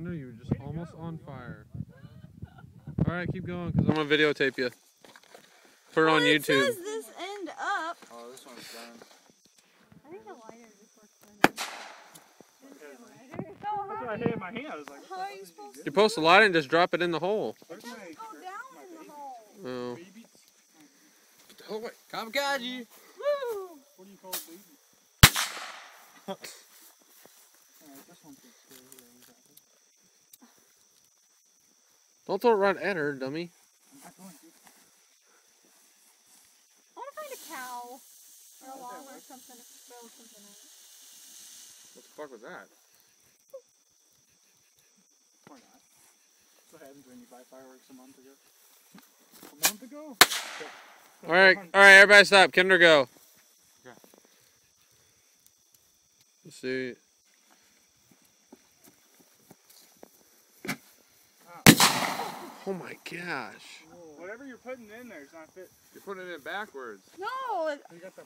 Kendra, you were just almost on fire. Alright, keep going because I'm going to videotape you. Put it on YouTube. It says this end up. Oh, this one's done. I think the lighter just works better. That's what I hit in my hand. I was like, How are you supposed to? You're supposed to light it and just drop it in the hole. It doesn't go down in the hole. Oh. Baby. Oh, wait. Kamikaze. Woo! what do you call it, baby? Alright, this one's good. Don't throw it right at her, dummy. I'm not going to. I want to find a cow or a log or something to throw something at. What the fuck was that? Or not. That's what happens when you buy fireworks a month ago. A month ago? Alright, everybody stop. Kendra, go. Okay. Let's see. Oh my gosh. Whatever you're putting in there is not fit. You're putting it in backwards. No! You got the